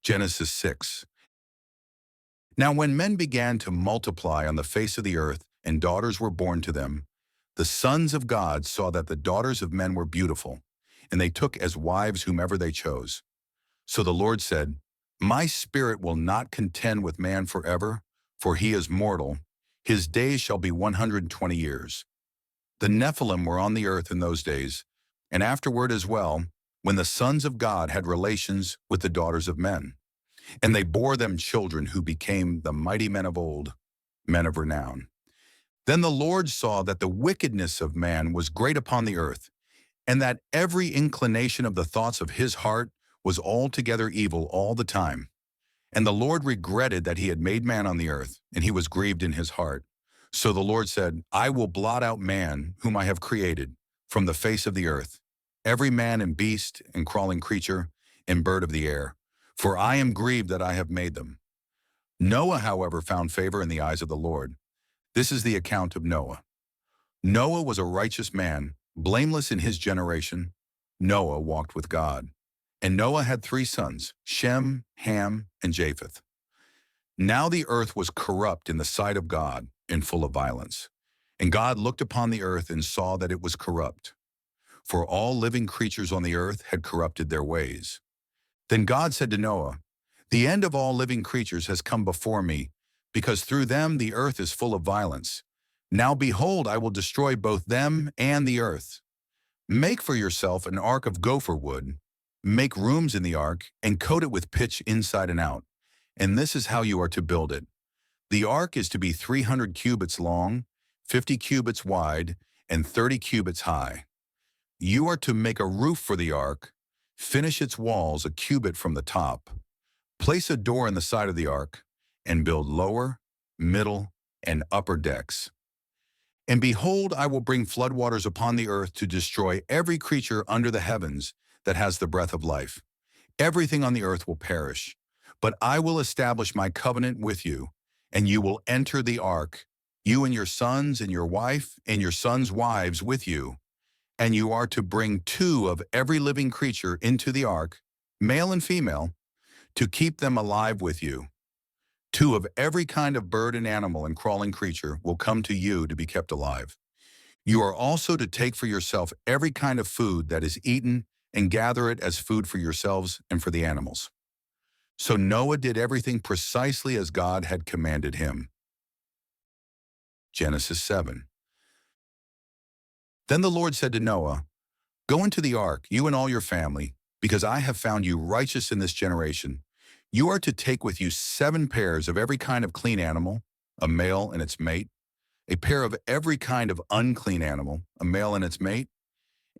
Genesis 6. Now when men began to multiply on the face of the earth, and daughters were born to them, the sons of God saw that the daughters of men were beautiful, and they took as wives whomever they chose. So the Lord said, My spirit will not contend with man forever, for he is mortal. His days shall be 120 years. The Nephilim were on the earth in those days, and afterward as well, when the sons of God had relations with the daughters of men. And they bore them children who became the mighty men of old, men of renown. Then the Lord saw that the wickedness of man was great upon the earth, and that every inclination of the thoughts of his heart was altogether evil all the time. And the Lord regretted that he had made man on the earth, and he was grieved in his heart. So the Lord said, I will blot out man, whom I have created, from the face of the earth, every man and beast and crawling creature and bird of the air, for I am grieved that I have made them. Noah, however, found favor in the eyes of the Lord. This is the account of Noah. Noah was a righteous man, blameless in his generation. Noah walked with God. And Noah had 3 sons, Shem, Ham, and Japheth. Now the earth was corrupt in the sight of God and full of violence. And God looked upon the earth and saw that it was corrupt, for all living creatures on the earth had corrupted their ways. Then God said to Noah, The end of all living creatures has come before me, because through them the earth is full of violence. Now behold, I will destroy both them and the earth. Make for yourself an ark of gopher wood. Make rooms in the ark, and coat it with pitch inside and out. And this is how you are to build it. The ark is to be 300 cubits long, 50 cubits wide, and 30 cubits high. You are to make a roof for the ark, finish its walls a cubit from the top. Place a door in the side of the ark, and build lower, middle, and upper decks. And behold, I will bring floodwaters upon the earth to destroy every creature under the heavens that has the breath of life. Everything on the earth will perish. But I will establish my covenant with you, and you will enter the ark, you and your sons and your wife and your sons' wives with you. And you are to bring 2 of every living creature into the ark, male and female, to keep them alive with you. 2 of every kind of bird and animal and crawling creature will come to you to be kept alive. You are also to take for yourself every kind of food that is eaten and gather it as food for yourselves and for the animals. So Noah did everything precisely as God had commanded him. Genesis 7. Then the Lord said to Noah, Go into the ark, you and all your family, because I have found you righteous in this generation. You are to take with you 7 pairs of every kind of clean animal, a male and its mate, a pair of every kind of unclean animal, a male and its mate,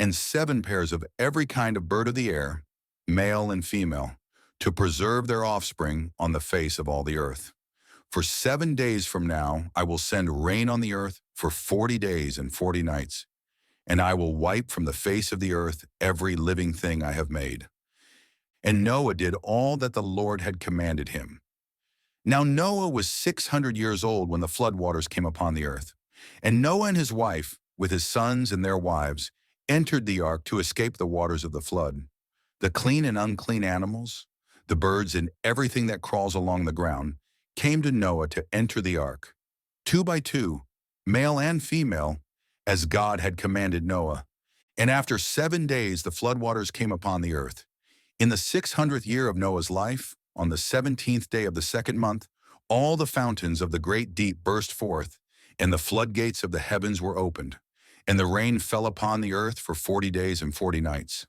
and 7 pairs of every kind of bird of the air, male and female, to preserve their offspring on the face of all the earth. For 7 days from now I will send rain on the earth for 40 days and 40 nights, and I will wipe from the face of the earth every living thing I have made. And Noah did all that the Lord had commanded him. Now Noah was 600 years old when the floodwaters came upon the earth. And Noah and his wife, with his sons and their wives, entered the ark to escape the waters of the flood. The clean and unclean animals, the birds and everything that crawls along the ground, came to Noah to enter the ark, 2 by 2, male and female, as God had commanded Noah. And after 7 days the floodwaters came upon the earth. In the 600th year of Noah's life, on the 17th day of the 2nd month, all the fountains of the great deep burst forth, and the floodgates of the heavens were opened, and the rain fell upon the earth for 40 days and 40 nights.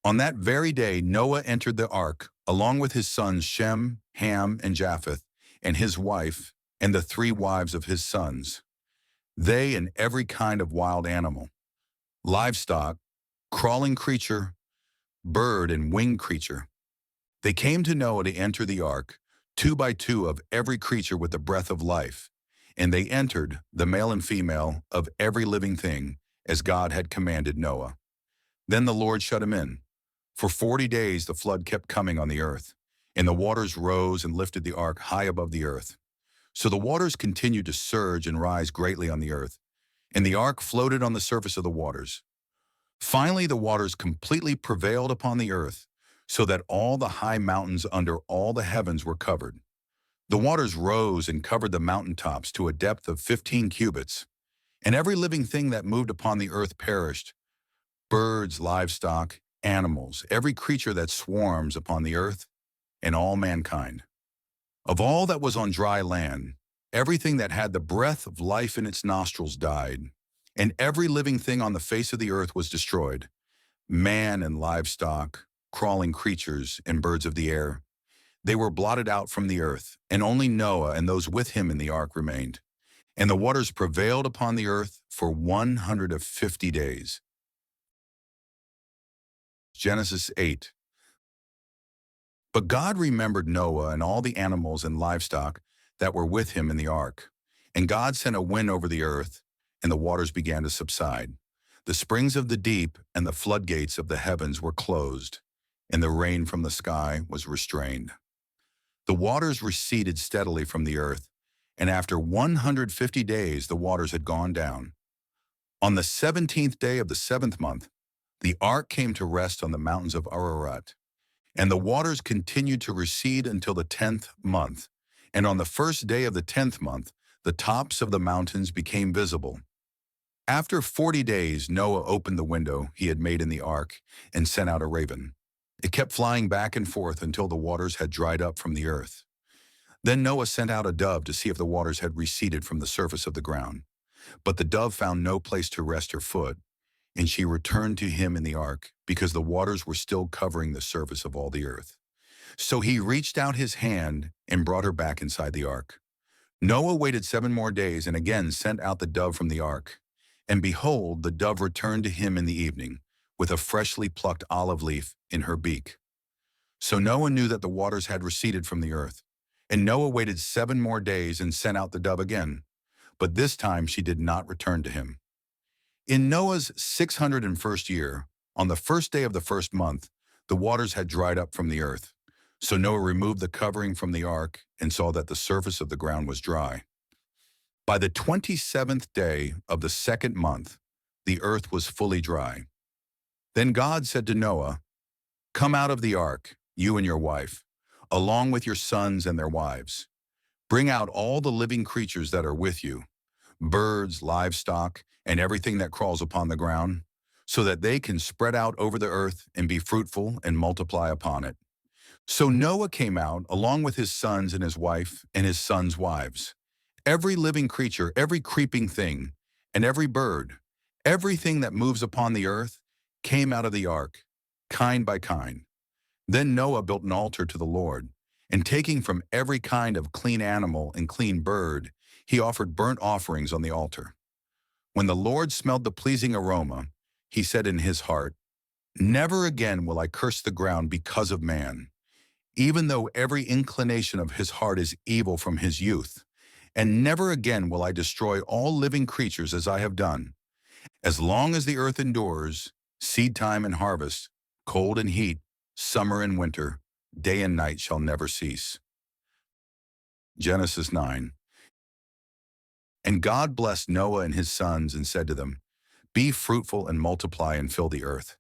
On that very day Noah entered the ark, along with his sons Shem, Ham, and Japheth, and his wife, and the 3 wives of his sons. They and every kind of wild animal, livestock, crawling creature, bird and winged creature. They came to Noah to enter the ark, 2 by 2 of every creature with the breath of life, and they entered, the male and female, of every living thing, as God had commanded Noah. Then the Lord shut him in. For 40 days the flood kept coming on the earth, and the waters rose and lifted the ark high above the earth. So the waters continued to surge and rise greatly on the earth, and the ark floated on the surface of the waters. Finally the waters completely prevailed upon the earth, so that all the high mountains under all the heavens were covered. The waters rose and covered the mountaintops to a depth of 15 cubits, and every living thing that moved upon the earth perished: birds, livestock, animals, every creature that swarms upon the earth, and all mankind. Of all that was on dry land, everything that had the breath of life in its nostrils died, and every living thing on the face of the earth was destroyed: man and livestock, crawling creatures, and birds of the air. They were blotted out from the earth, and only Noah and those with him in the ark remained. And the waters prevailed upon the earth for 150 days. Genesis 8. But God remembered Noah and all the animals and livestock that were with him in the ark. And God sent a wind over the earth, and the waters began to subside. The springs of the deep and the floodgates of the heavens were closed, and the rain from the sky was restrained. The waters receded steadily from the earth, and after 150 days the waters had gone down. On the 17th day of the 7th month, the ark came to rest on the mountains of Ararat. And the waters continued to recede until the 10th month. And on the first day of the 10th month, the tops of the mountains became visible. After 40 days, Noah opened the window he had made in the ark and sent out a raven. It kept flying back and forth until the waters had dried up from the earth. Then Noah sent out a dove to see if the waters had receded from the surface of the ground. But the dove found no place to rest her foot, and she returned to him in the ark, because the waters were still covering the surface of all the earth. So he reached out his hand and brought her back inside the ark. Noah waited 7 more days and again sent out the dove from the ark. And behold, the dove returned to him in the evening, with a freshly plucked olive leaf in her beak. So Noah knew that the waters had receded from the earth. And Noah waited 7 more days and sent out the dove again. But this time she did not return to him. In Noah's 601st year, on the first day of the first month, the waters had dried up from the earth. So Noah removed the covering from the ark and saw that the surface of the ground was dry. By the 27th day of the 2nd month, the earth was fully dry. Then God said to Noah, "Come out of the ark, you and your wife, along with your sons and their wives. Bring out all the living creatures that are with you, birds, livestock, and everything that crawls upon the ground, so that they can spread out over the earth and be fruitful and multiply upon it." So Noah came out along with his sons and his wife and his sons' wives. Every living creature, every creeping thing, and every bird, everything that moves upon the earth, came out of the ark, kind by kind. Then Noah built an altar to the Lord, and taking from every kind of clean animal and clean bird, he offered burnt offerings on the altar. When the Lord smelled the pleasing aroma, he said in his heart, "Never again will I curse the ground because of man, even though every inclination of his heart is evil from his youth. And never again will I destroy all living creatures as I have done. As long as the earth endures, seed time and harvest, cold and heat, summer and winter, day and night shall never cease." Genesis 9. And God blessed Noah and his sons and said to them, "Be fruitful and multiply and fill the earth.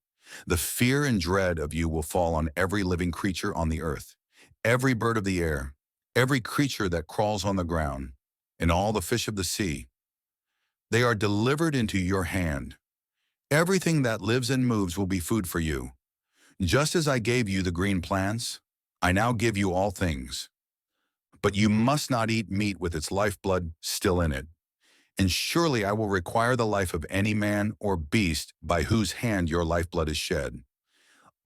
The fear and dread of you will fall on every living creature on the earth, every bird of the air, every creature that crawls on the ground, and all the fish of the sea. They are delivered into your hand. Everything that lives and moves will be food for you. Just as I gave you the green plants, I now give you all things. But you must not eat meat with its lifeblood still in it. And surely I will require the life of any man or beast by whose hand your lifeblood is shed.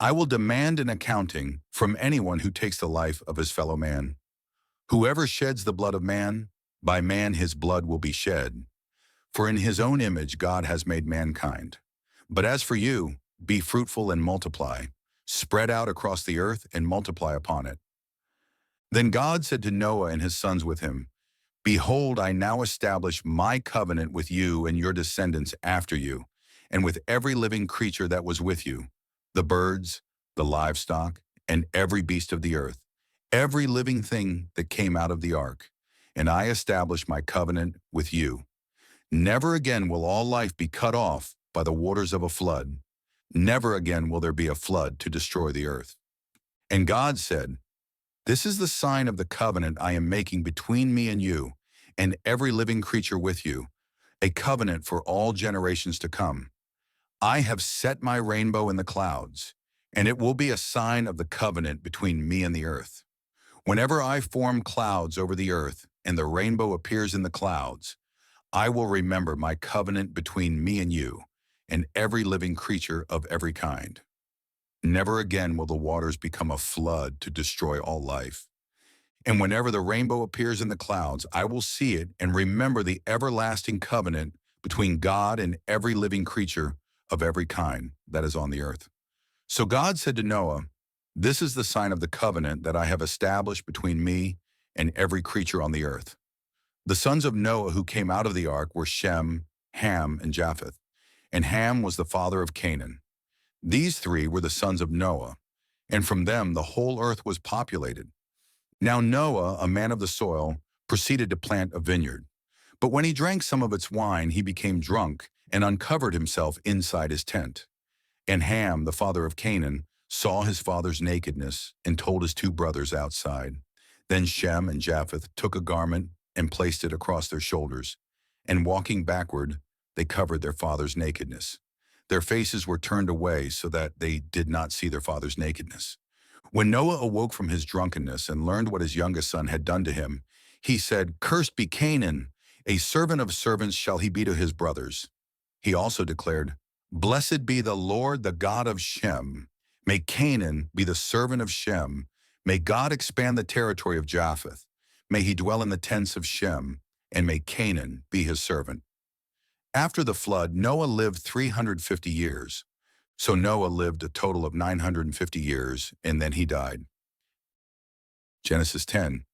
I will demand an accounting from anyone who takes the life of his fellow man. Whoever sheds the blood of man, by man his blood will be shed. For in his own image God has made mankind. But as for you, be fruitful and multiply. Spread out across the earth and multiply upon it." Then God said to Noah and his sons with him, "Behold, I now establish my covenant with you and your descendants after you, and with every living creature that was with you, the birds, the livestock, and every beast of the earth, every living thing that came out of the ark. And I establish my covenant with you. Never again will all life be cut off by the waters of a flood. Never again will there be a flood to destroy the earth." And God said, "This is the sign of the covenant I am making between me and you, and every living creature with you, a covenant for all generations to come. I have set my rainbow in the clouds, and it will be a sign of the covenant between me and the earth. Whenever I form clouds over the earth, and the rainbow appears in the clouds, I will remember my covenant between me and you, and every living creature of every kind. Never again will the waters become a flood to destroy all life. And whenever the rainbow appears in the clouds, I will see it and remember the everlasting covenant between God and every living creature of every kind that is on the earth." So God said to Noah, "This is the sign of the covenant that I have established between me and every creature on the earth." The sons of Noah who came out of the ark were Shem, Ham, and Japheth. And Ham was the father of Canaan. These three were the sons of Noah, and from them the whole earth was populated. Now Noah, a man of the soil, proceeded to plant a vineyard. But when he drank some of its wine, he became drunk and uncovered himself inside his tent. And Ham, the father of Canaan, saw his father's nakedness and told his two brothers outside. Then Shem and Japheth took a garment and placed it across their shoulders, and walking backward, they covered their father's nakedness. Their faces were turned away so that they did not see their father's nakedness. When Noah awoke from his drunkenness and learned what his youngest son had done to him, he said, "Cursed be Canaan, a servant of servants shall he be to his brothers." He also declared, "Blessed be the Lord, the God of Shem. May Canaan be the servant of Shem. May God expand the territory of Japheth. May he dwell in the tents of Shem, and may Canaan be his servant." After the flood, Noah lived 350 years. So Noah lived a total of 950 years, and then he died. Genesis 10.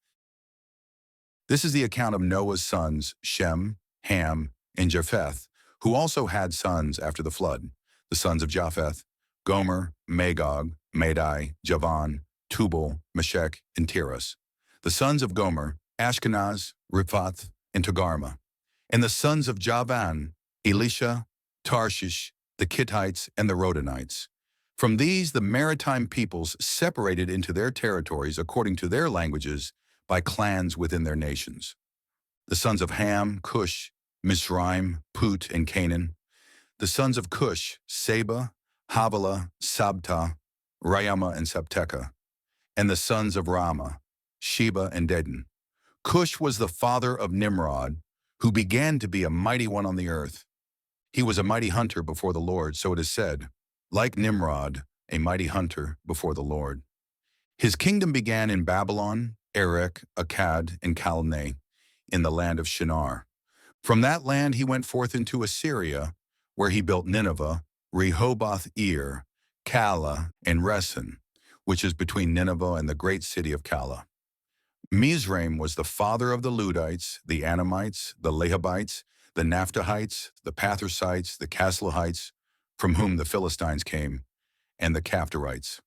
This is the account of Noah's sons, Shem, Ham, and Japheth, who also had sons after the flood. The sons of Japheth: Gomer, Magog, Madai, Javan, Tubal, Meshech, and Tiras. The sons of Gomer: Ashkenaz, Riphath, and Togarmah. And the sons of Javan: Elisha, Tarshish, the Kittites, and the Rodanites. From these the maritime peoples separated into their territories according to their languages by clans within their nations. The sons of Ham: Cush, Mizraim, Put, and Canaan. The sons of Cush: Seba, Havilah, Sabta, Raama, and Sabteka. And the sons of Rama: Sheba and Dedan. Cush was the father of Nimrod, who began to be a mighty one on the earth. He was a mighty hunter before the Lord, so it is said, like Nimrod, a mighty hunter before the Lord. His kingdom began in Babylon, Erech, Akkad, and Calneh, in the land of Shinar. From that land he went forth into Assyria, where he built Nineveh, Rehoboth-ir, Calah, and Resen, which is between Nineveh and the great city of Calah. Mizraim was the father of the Ludites, the Anamites, the Lehabites, the Naphtuhites, the Pathrusites, the Casluhites, from whom the Philistines came, and the Caphtorites.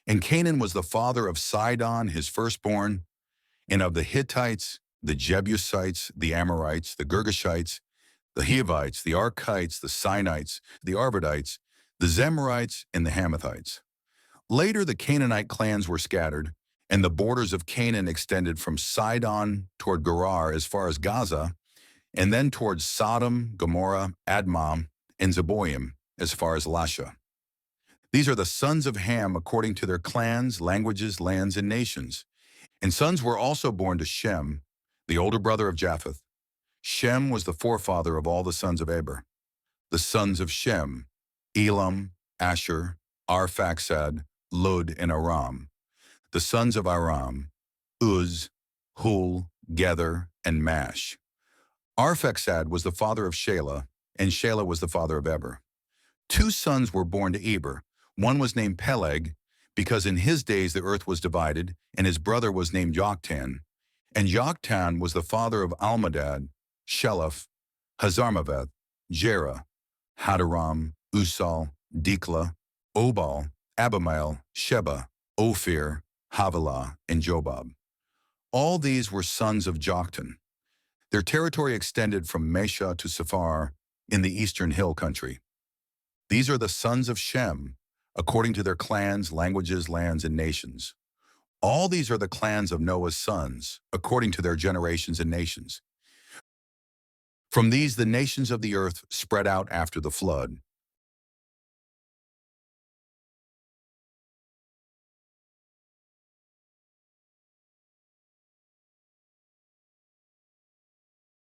And Canaan was the father of Sidon, his firstborn, and of the Hittites, the Jebusites, the Amorites, the Girgashites, the Hivites, the Archites, the Sinites, the Arvadites, the Zemarites, and the Hamathites. Later the Canaanite clans were scattered, and the borders of Canaan extended from Sidon toward Gerar as far as Gaza, and then towards Sodom, Gomorrah, Admah, and Zeboim as far as Lasha. These are the sons of Ham according to their clans, languages, lands, and nations. And sons were also born to Shem, the older brother of Japheth. Shem was the forefather of all the sons of Eber. The sons of Shem: Elam, Asher, Arphaxad, Lud, and Aram. The sons of Aram: Uz, Hul, Gether, and Mash. Arphaxad was the father of Shelah, and Shelah was the father of Eber. Two sons were born to Eber. One was named Peleg, because in his days the earth was divided, and his brother was named Joktan. And Joktan was the father of Almadad, Sheleph, Hazarmaveth, Jerah, Hadaram, Usal, Dikla, Obal, Abimael, Sheba, Ophir, Havilah, and Jobab. All these were sons of Joktan. Their territory extended from Mesha to Sephar in the eastern hill country. These are the sons of Shem, according to their clans, languages, lands, and nations. All these are the clans of Noah's sons, according to their generations and nations. From these the nations of the earth spread out after the flood.